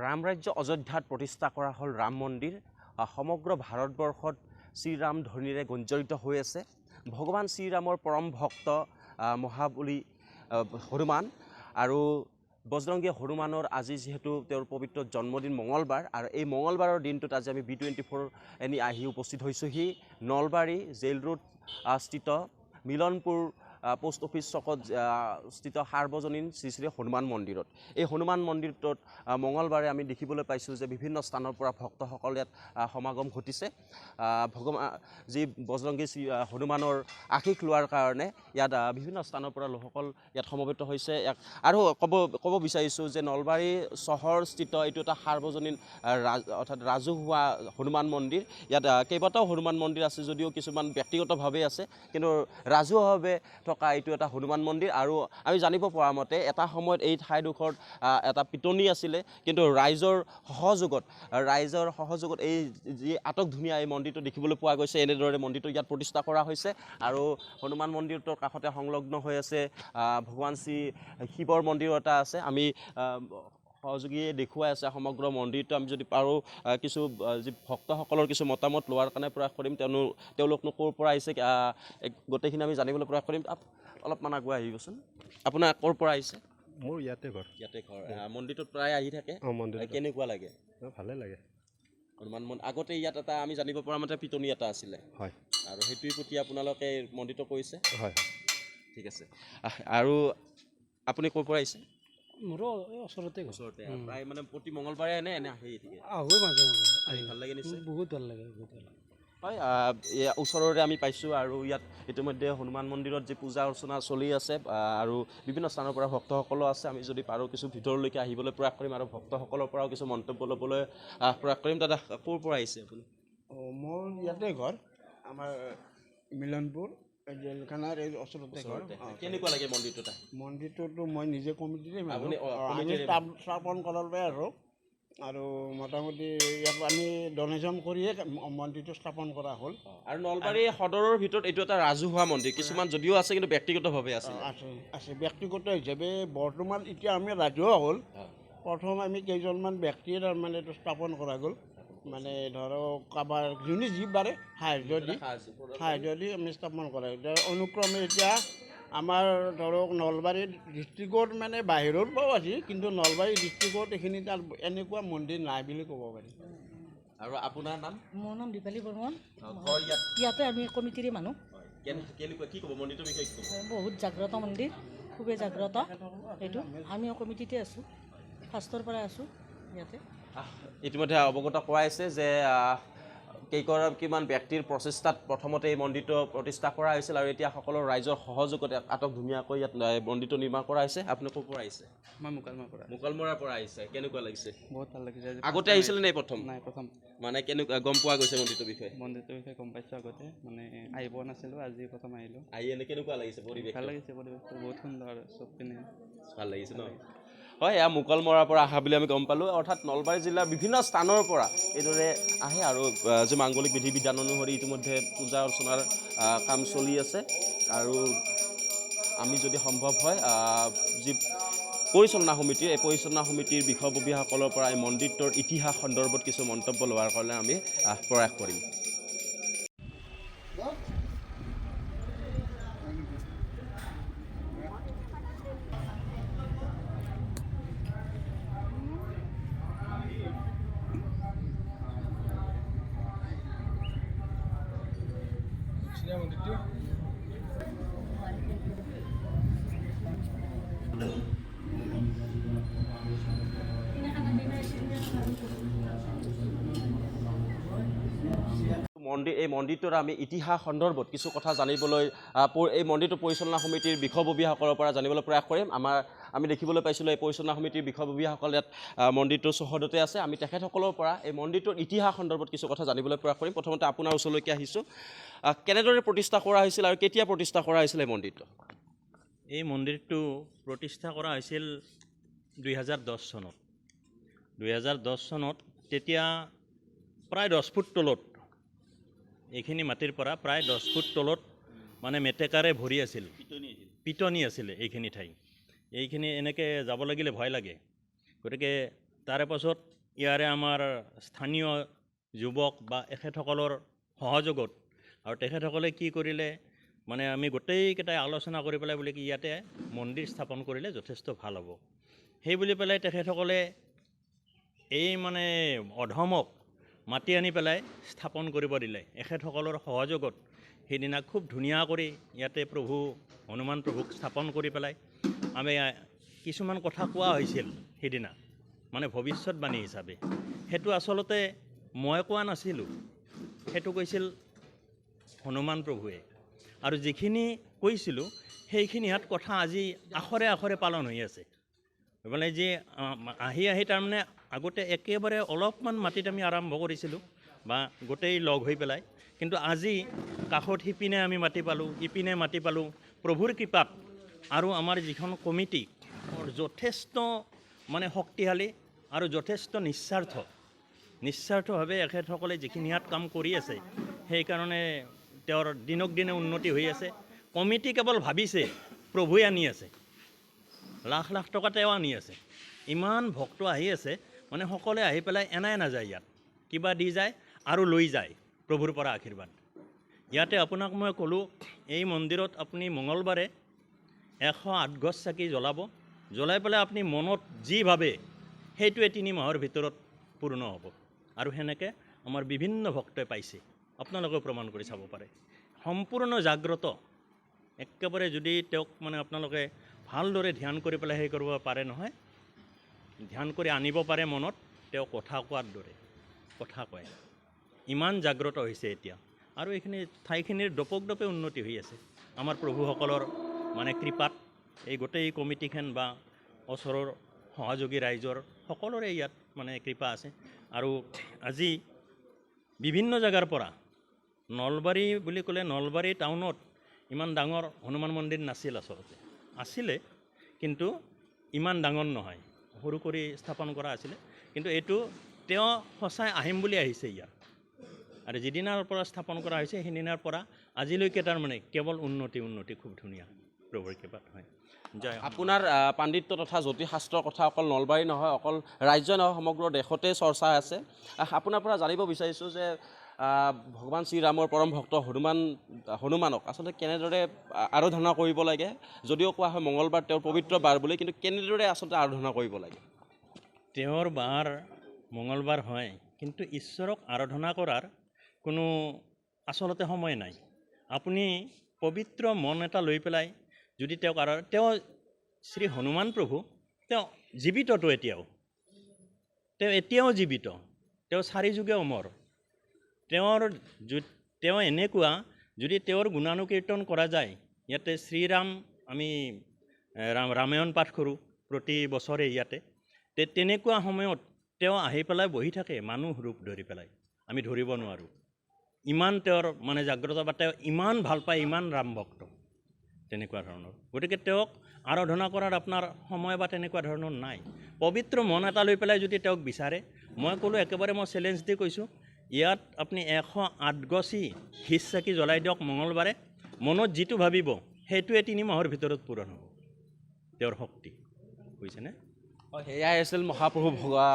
ৰাম ৰাজ্য অযোধ্যাত প্ৰতিষ্ঠা কৰা হ'ল ৰাম মন্দিৰ। সমগ্ৰ ভাৰতবৰ্ষত শ্ৰীৰাম ধ্বনিৰে গুঞ্জৰিত হৈ আছে। ভগৱান শ্ৰীৰামৰ পৰম ভক্ত মহাবলী হনুমান আৰু বজৰংগী হনুমানৰ আজি যিহেতু তেওঁৰ পবিত্ৰ জন্মদিন মঙলবাৰ, আৰু এই মঙলবাৰৰ দিনটোত আজি আমি B24 এনি আহি উপস্থিত হৈছোঁহি নলবাৰী জেইল ৰোড স্থিত মিলনপুৰ পোষ্ট অফিচ চকত স্থিত সাৰ্বজনীন শ্ৰী শ্ৰী হনুমান মন্দিৰত। এই হনুমান মন্দিৰটোত মঙলবাৰে আমি দেখিবলৈ পাইছোঁ যে বিভিন্ন স্থানৰ পৰা ভক্তসকল ইয়াত সমাগম ঘটিছে। ভগৱান যি বজৰংগী শ্ৰী হনুমানৰ আশীষ লোৱাৰ কাৰণে ইয়াত বিভিন্ন স্থানৰ পৰা লোকসকল ইয়াত সমবেত হৈছে। আৰু ক'ব বিচাৰিছোঁ যে নলবাৰী চহৰস্থিত এইটো এটা সাৰ্বজনীন অৰ্থাৎ ৰাজহুৱা হনুমান মন্দিৰ। ইয়াত কেইবাটাও হনুমান মন্দিৰ আছে যদিও কিছুমান ব্যক্তিগতভাৱে আছে, কিন্তু ৰাজহুৱাভাৱে থকা এইটো এটা হনুমান মন্দিৰ। আৰু আমি জানিব পৰা মতে এটা সময়ত এই ঠাইডোখৰত এটা পিটনি আছিলে, কিন্তু ৰাইজৰ সহযোগত এই যি আটক ধুনীয়া এই মন্দিৰটো দেখিবলৈ পোৱা গৈছে। এনেদৰে মন্দিৰটো ইয়াত প্ৰতিষ্ঠা কৰা হৈছে। আৰু হনুমান মন্দিৰটোৰ কাষতে সংলগ্ন হৈ আছে ভগৱান শ্ৰী শিৱৰ মন্দিৰো এটা আছে। আমি সহযোগীয়ে দেখুৱাই আছে সমগ্ৰ মন্দিৰটো। আমি যদি পাৰোঁ কিছু যি ভক্তসকলৰ কিছু মতামত লোৱাৰ কাৰণে প্ৰয়াস কৰিম। তেওঁলোকনো ক'ৰ পৰা আহিছে গোটেইখিনি আমি জানিবলৈ প্ৰয়াস কৰিম। অলপমান আগুৱাই আহিবচোন। আপোনাৰ ক'ৰ পৰা আহিছে? মোৰ ইয়াতে ঘৰ। মন্দিৰটোত প্ৰায় আহি থাকে। কেনেকুৱা লাগে? ভালে লাগে। হনুমান আগতে ইয়াত এটা আমি জানিব পৰা মতে পিটনি এটা আছিলে, হয়, আৰু সেইটোৰ প্ৰতি আপোনালোকে মন্দিৰটো কৰিছে? হয়, ঠিক আছে। আৰু আপুনি ক'ৰ পৰা আহিছে? মোৰো ওচৰতে প্ৰায় মানে প্ৰতি মঙলবাৰে এনে আহি থাকে? আহোঁ মাজে আহি ভাল লাগে নিশ্চয়? বহুত ভাল লাগে। হয়, ওচৰৰে আমি পাইছোঁ। আৰু ইয়াত ইতিমধ্যে হনুমান মন্দিৰত যি পূজা অৰ্চনা চলি আছে, আৰু বিভিন্ন স্থানৰ পৰা ভক্তসকলো আছে। আমি যদি পাৰোঁ কিছু ভিতৰলৈকে আহিবলৈ প্ৰয়াস কৰিম আৰু ভক্তসকলৰ পৰাও কিছু মন্তব্য ল'বলৈ প্ৰয়াস কৰিম। দাদা, ক'ৰ পৰা আহিছে আপুনি? মোৰ ইয়াতে ঘৰ, আমাৰ মিলনপুৰ জেলখানাৰ এই ওচৰতে ঘৰ। কেনেকুৱা লাগে মন্দিৰটো? মন্দিৰটোতো মই নিজে কমিটিৰে আপুনি স্থাপন কৰাৰ বাবে আৰু মোটামুটি ইয়াত আমি ডনেশ্যন কৰিয়ে মন্দিৰটো স্থাপন কৰা হ'ল। আৰু নলবাৰী সদৰৰ ভিতৰত এইটো এটা ৰাজহুৱা মন্দিৰ, কিছুমান যদিও আছে কিন্তু ব্যক্তিগতভাৱে আছে ব্যক্তিগত হিচাপে বৰ্তমান এতিয়া আমি ৰাজহুৱা হ'ল। প্ৰথম আমি কেইজনমান ব্যক্তিয়ে তাৰমানে এইটো স্থাপন কৰা গ'ল। মানে ধৰক কাৰোবাৰ যোনে যি পাৰে সাহাৰ্য দি আমি স্থাপন কৰা। অনুক্ৰমে এতিয়া আমাৰ ধৰক নলবাৰী ডিষ্ট্ৰিক্টত মানে বাহিৰৰ পৰাও আছে, কিন্তু নলবাৰী ডিষ্ট্ৰিক্টত এইখিনি তাৰ এনেকুৱা মন্দিৰ নাই বুলি ক'ব পাৰি। আৰু আপোনাৰ নাম? মোৰ নাম দীপালী বৰ্মন। ইয়াতে আমি কমিটিৰে মানুহ। কি ক'ব মন্দিৰটোৰ বিষয়ে? বহুত জাগ্ৰত মন্দিৰ, খুবেই জাগ্ৰত এইটো। আমিও কমিটিতে আছোঁ, ফাৰ্ষ্টৰ পৰা আছোঁ ইয়াতে। ইতিমধ্যে অৱগত কৰাইছে যে কেইগৰাকীমান ব্যক্তিৰ প্ৰচেষ্টাত প্ৰথমতে এই মন্দিৰটো প্ৰতিষ্ঠা কৰা হৈছিল, আৰু এতিয়া সকলো ৰাইজৰ সহযোগতে আটক ধুনীয়াকৈ ইয়াত মন্দিৰটো নিৰ্মাণ কৰা হৈছে। আপুনি ক'ৰ পৰা আহিছে? মই মুকালমৰাৰ পৰা আহিছে। কেনেকুৱা লাগিছে? বহুত ভাল লাগিছে। আগতে আহিছিলে নে প্ৰথম? নাই, প্ৰথম। মানে কেনেকুৱা গম পোৱা গৈছে মন্দিৰটোৰ বিষয়ে? গম পাইছোঁ আগতে, মানে আহি পোৱা নাছিলোঁ, আজি প্ৰথম আহিলোঁ। এনে কেনেকুৱা লাগিছে পৰিৱেশ? ভাল লাগিছে, পৰিৱেশটো বহুত সুন্দৰ, চব পিনে ভাল লাগিছে ন? হয়, এয়া মুকালমৰাৰ পৰা অহা বুলি আমি গম পালোঁ। অৰ্থাৎ নলবাৰী জিলাৰ বিভিন্ন স্থানৰ পৰা এইদৰে আহে, আৰু যি মাংগলিক বিধি বিধান অনুসৰি ইতিমধ্যে পূজা অৰ্চনাৰ কাম চলি আছে। আৰু আমি যদি সম্ভৱ হয় যি পৰিচালনা সমিতিৰ, এই পৰিচালনা সমিতিৰ বিষয়ববীয়াসকলৰ পৰা এই মন্দিৰটোৰ ইতিহাস সন্দৰ্ভত কিছু মন্তব্য লোৱাৰ কাৰণে আমি প্ৰয়াস কৰিম। এই মন্দিৰটোৰ আমি ইতিহাস সন্দৰ্ভত কিছু কথা জানিবলৈ এই মন্দিৰটোৰ পৰিচালনা সমিতিৰ বিষয়ববীয়াসকলৰ পৰা জানিবলৈ প্ৰয়াস কৰিম। আমি দেখিবলৈ পাইছিলোঁ এই পৰিচালনা সমিতিৰ বিষয়ববীয়াসকল ইয়াত মন্দিৰটোৰ চৌহদতে আছে। আমি তেখেতসকলৰ পৰা এই মন্দিৰটোৰ ইতিহাস সন্দৰ্ভত কিছু কথা জানিবলৈ প্ৰয়াস কৰিম। প্ৰথমতে আপোনাৰ ওচৰলৈকে আহিছোঁ। কেনেদৰে প্ৰতিষ্ঠা কৰা হৈছিল আৰু কেতিয়া প্ৰতিষ্ঠা কৰা হৈছিল এই মন্দিৰটো? এই মন্দিৰটো প্ৰতিষ্ঠা কৰা হৈছিল 2010 চনত। 2010 চনত তেতিয়া প্ৰায় 10 ফুট তলত, এইখিনি মাটিৰ পৰা প্ৰায় 10 ফুট তলত মানে মেটেকাৰে ভৰি আছিল, পিটনি আছিলে এইখিনি ঠাই। এইখিনি এনেকৈ যাব লাগিলে ভয় লাগে, গতিকে তাৰে পাছত ইয়াৰে আমাৰ স্থানীয় যুৱক বা এখেতসকলৰ সহযোগত আৰু তেখেতসকলে কি কৰিলে মানে আমি গোটেইকেইটাই আলোচনা কৰি পেলাই বুলি কি ইয়াতে মন্দিৰ স্থাপন কৰিলে যথেষ্ট ভাল হ'ব সেই বুলি পেলাই তেখেতসকলে এই মানে অধমক মাতি আনি পেলাই স্থাপন কৰিব দিলে এখেতসকলৰ সহযোগত সেইদিনা খুব ধুনীয়া কৰি ইয়াতে প্ৰভু হনুমান প্ৰভুক স্থাপন কৰি পেলাই আমি কিছুমান কথা কোৱা হৈছিল সেইদিনা মানে ভৱিষ্যতবাণী হিচাপে সেইটো আচলতে মই কোৱা নাছিলোঁ সেইটো কৈছিল হনুমান প্ৰভুৱে আৰু যিখিনি কৈছিলোঁ সেইখিনি ইয়াত কথা আজি আখৰে আখৰে পালন হৈ আছে মানে যে আহি তাৰমানে আগতে একেবাৰে অলপমান মাটিত আমি আৰম্ভ কৰিছিলোঁ বা গোটেই লগ হৈ পেলাই কিন্তু আজি কাষত সিপিনে আমি মাটি পালোঁ ইপিনে মাটি পালোঁ প্ৰভুৰ কৃপাত আৰু আমাৰ যিখন কমিটি যথেষ্ট মানে শক্তিশালী আৰু যথেষ্ট নিস্বাৰ্থভাৱে এখেতসকলে যিখিনি ইয়াত কাম কৰি আছে সেইকাৰণে তেওঁৰ দিনক দিনে উন্নতি হৈ আছে কমিটি কেৱল ভাবিছে প্ৰভুৱে আনি আছে লাখ লাখ টকা তেওঁ আনি আছে ইমান ভক্ত আহি আছে মানে সকলোৱে আহি পেলাই এনাই নাযায় ইয়াত কিবা দি যায় আৰু লৈ যায় প্ৰভুৰ পৰা আশীৰ্বাদ ইয়াতে আপোনাক মই ক'লোঁ এই মন্দিৰত আপুনি মঙলবাৰে 108 গছ চাকি জ্বলাই পেলাই আপুনি মনত যি ভাবে সেইটোৱে 3 মাহৰ ভিতৰত পূৰ্ণ হ'ব আৰু সেনেকৈ আমাৰ বিভিন্ন ভক্তই পাইছে আপোনালোকেও প্ৰমাণ কৰি চাব পাৰে সম্পূৰ্ণ জাগ্ৰত একেবাৰে যদি তেওঁক মানে আপোনালোকে ভালদৰে ধ্যান কৰি পেলাই সেই কৰিব পাৰে নহয় ধ্যান কৰি আনিব পাৰে মনত তেওঁ কথা কোৱাৰ দৰে কথা কয় ইমান জাগ্ৰত হৈছে এতিয়া আৰু এইখিনি ঠাইখিনিৰ দপে উন্নতি হৈ আছে আমাৰ প্ৰভুসকলৰ মানে কৃপাত এই গোটেই কমিটিখন বা ওচৰৰ সহযোগী ৰাইজৰ সকলোৰে ইয়াত মানে কৃপা আছে আৰু আজি বিভিন্ন জেগাৰ পৰা নলবাৰী বুলি ক'লে নলবাৰী টাউনত ইমান ডাঙৰ হনুমান মন্দিৰ নাছিল আচলতে আছিলে কিন্তু ইমান ডাঙৰ নহয় সৰু কৰি স্থাপন কৰা আছিলে কিন্তু এইটো তেওঁ সঁচাই আহিম বুলি আহিছে ইয়াত আৰু যিদিনাৰ পৰা স্থাপন কৰা হৈছে সেইদিনাৰ পৰা আজিলৈকে তাৰমানে কেৱল উন্নতি খুব ধুনীয়া প্ৰভুৰ কৃপাত হয় জয় আপোনাৰ পাণ্ডিত্য তথা জ্যোতিষশাস্ত্ৰৰ কথা অকল নলবাৰী নহয় অকল ৰাজ্য নহয় সমগ্ৰ দেশতে চৰ্চা আছে আপোনাৰ পৰা জানিব বিচাৰিছোঁ যে ভগৱান শ্ৰীৰামৰ পৰম ভক্ত হনুমানক আচলতে কেনেদৰে আৰাধনা কৰিব লাগে যদিও কোৱা হয় মঙলবাৰ তেওঁৰ পবিত্ৰ বাৰ বুলি কিন্তু কেনেদৰে আচলতে আৰাধনা কৰিব লাগে তেওঁৰ বাৰ মঙলবাৰ হয় কিন্তু ঈশ্বৰক আৰাধনা কৰাৰ কোনো আচলতে সময় নাই আপুনি পবিত্ৰ মন এটা লৈ পেলাই যদি তেওঁ শ্ৰী হনুমান প্ৰভু তেওঁ জীৱিতটো এতিয়াও জীৱিত তেওঁ 4 যুগে অমৰ তেওঁ এনেকুৱা যদি তেওঁৰ গুণানুকীৰ্তন কৰা যায় ইয়াতে শ্ৰীৰাম আমি ৰামায়ণ পাঠ কৰোঁ প্ৰতি বছৰে ইয়াতে তেনেকুৱা সময়ত তেওঁ আহি পেলাই বহি থাকে মানুহ ৰূপ ধৰি পেলাই আমি ধৰিব নোৱাৰোঁ ইমান তেওঁৰ মানে জাগ্ৰত বা তেওঁ ইমান ভাল পায় ইমান ৰাম ভক্ত তেনেকুৱা ধৰণৰ গতিকে তেওঁক আৰাধনা কৰাৰ আপোনাৰ সময় বা তেনেকুৱা ধৰণৰ নাই পবিত্ৰ মন এটা লৈ পেলাই যদি তেওঁক বিচাৰে মই ক'লোঁ একেবাৰে মই চেলেঞ্জ দি কৈছোঁ ইয়াত আপুনি 108 গছি হিচ চাকি জ্বলাই দিয়ক মঙলবাৰে মনত যিটো ভাবিব সেইটোৱে 3 মাহৰ ভিতৰত পূৰণ হ'ব তেওঁৰ শক্তি বুজিছেনে সেয়াই আছিল মহাপ্ৰভু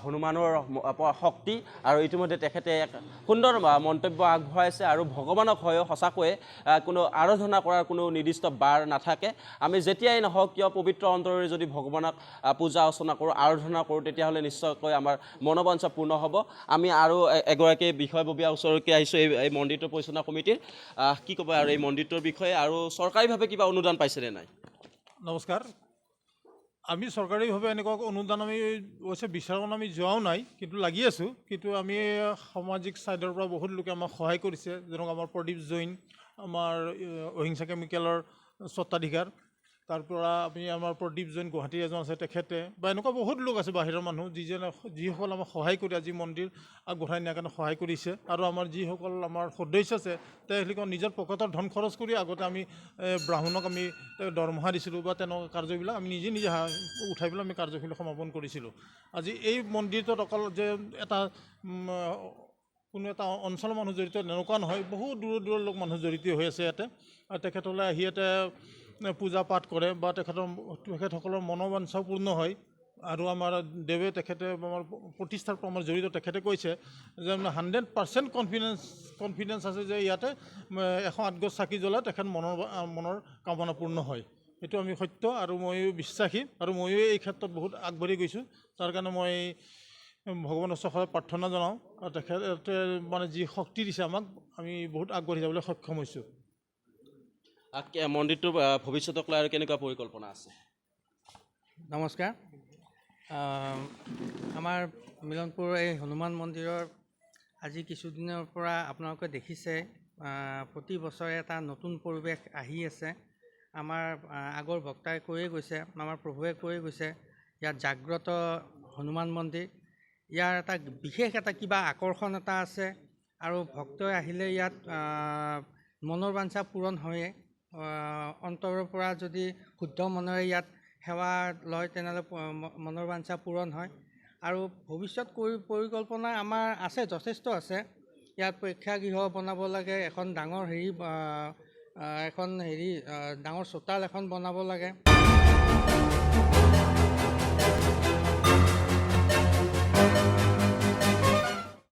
হনুমানৰ শক্তি আৰু ইতিমধ্যে তেখেতে এক সুন্দৰ মন্তব্য আগবঢ়াইছে আৰু ভগৱানক হয় সঁচাকৈয়ে কোনো আৰাধনা কৰাৰ কোনো নিৰ্দিষ্ট বাৰ নাথাকে আমি যেতিয়াই নহওক কিয় পবিত্ৰ অন্তৰেৰে যদি ভগৱানক পূজা অৰ্চনা কৰোঁ আৰাধনা কৰোঁ তেতিয়াহ'লে নিশ্চয়কৈ আমাৰ মনোবাঞ্ছা পূৰ্ণ হ'ব আমি আৰু এগৰাকী বিষয়ববীয়াৰ ওচৰলৈকে আহিছোঁ এই মন্দিৰটোৰ পৰিচালনা কমিটিৰ কি ক'ব আৰু এই মন্দিৰটোৰ বিষয়ে আৰু চৰকাৰীভাৱে কিবা অনুদান পাইছেনে নাই নমস্কাৰ আমি চৰকাৰীভাৱে এনেকুৱা অনুদান আমি অৱশ্যে বিচাৰোঁ আমি যোৱাও নাই কিন্তু লাগি আছোঁ কিন্তু আমি সামাজিক ছাইডৰ পৰা বহুত লোকে আমাক সহায় কৰিছে যেনেকৈ আমাৰ প্ৰদীপ জৈন আমাৰ অহিংসা কেমিকেলৰ স্বত্বাধিকাৰ তাৰ পৰা আমি আমাৰ প্ৰদীপ জৈন গুৱাহাটীৰ এজন আছে তেখেতে বা এনেকুৱা বহুত লোক আছে বাহিৰৰ মানুহ যিসকল আমাক সহায় কৰি আজি মন্দিৰ আগবঢ়াই নিয়াৰ কাৰণে সহায় কৰিছে আৰু আমাৰ যিসকল আমাৰ সদস্য আছে তেওঁলোকে নিজৰ পকেটৰ ধন খৰচ কৰি আগতে আমি ব্ৰাহ্মণক আমি দৰমহা দিছিলোঁ বা তেনেকুৱা কাৰ্যবিলাক আমি নিজে উঠাই পেলাই আমি কাৰ্যখিনি সমাপন কৰিছিলোঁ আজি এই মন্দিৰটোত অকল যে এটা কোনো এটা অঞ্চলৰ মানুহ জড়িত তেনেকুৱা নহয় বহুত দূৰৰ লোক মানুহ জড়িত হৈ আছে ইয়াতে আৰু তেখেতসকলে আহি ইয়াতে পূজা পাঠ কৰে বা তেখেতসকলৰ মনোবাঞ্ছাও পূৰ্ণ হয় আৰু আমাৰ দেৱে তেখেতে আমাৰ প্ৰতিষ্ঠাৰ পৰা আমাৰ জড়িত তেখেতে কৈছে যে 100% কনফিডেঞ্চ আছে যে ইয়াতে 108 গছ চাকি জ্বলাই তেখেত মনৰ কামনা পূৰ্ণ হয়। সেইটো আমি সত্য আৰু ময়ো বিশ্বাসী আৰু ময়ো এই ক্ষেত্ৰত বহুত আগবাঢ়ি গৈছোঁ। তাৰ কাৰণে মই ভগৱানৰ ওচৰত প্ৰাৰ্থনা জনাওঁ আৰু তেখেতে মানে যি শক্তি দিছে আমাক, আমি বহুত আগবাঢ়ি যাবলৈ সক্ষম হৈছোঁ। মন্দিৰটোৰ ভৱিষ্যতক লৈ আৰু কেনেকুৱা পৰিকল্পনা আছে? নমস্কাৰ। আমাৰ মিলনপুৰ এই হনুমান মন্দিৰৰ আজি কিছুদিনৰ পৰা আপোনালোকে দেখিছে প্ৰতি বছৰে এটা নতুন পৰিৱেশ আহি আছে। আমাৰ আগৰ বক্তাই কৈয়ে গৈছে, আমাৰ প্ৰভুৱে কৈয়ে গৈছে, ইয়াত জাগ্ৰত হনুমান মন্দিৰ, ইয়াৰ এটা বিশেষ এটা কিবা আকৰ্ষণ এটা আছে আৰু ভক্তই আহিলে ইয়াত মনৰ বাঞ্ছা পূৰণ হয়ে। অন্তৰৰ পৰা যদি শুদ্ধ মনেৰে ইয়াত সেৱা লয় তেনেহ'লে মনৰ বাঞ্ছা পূৰণ হয়। আৰু ভৱিষ্যত পৰিকল্পনা আমাৰ আছে, যথেষ্ট আছে। ইয়াত প্ৰেক্ষাগৃহ বনাব লাগে, এখন ডাঙৰ ডাঙৰ চোতাল এখন বনাব লাগে।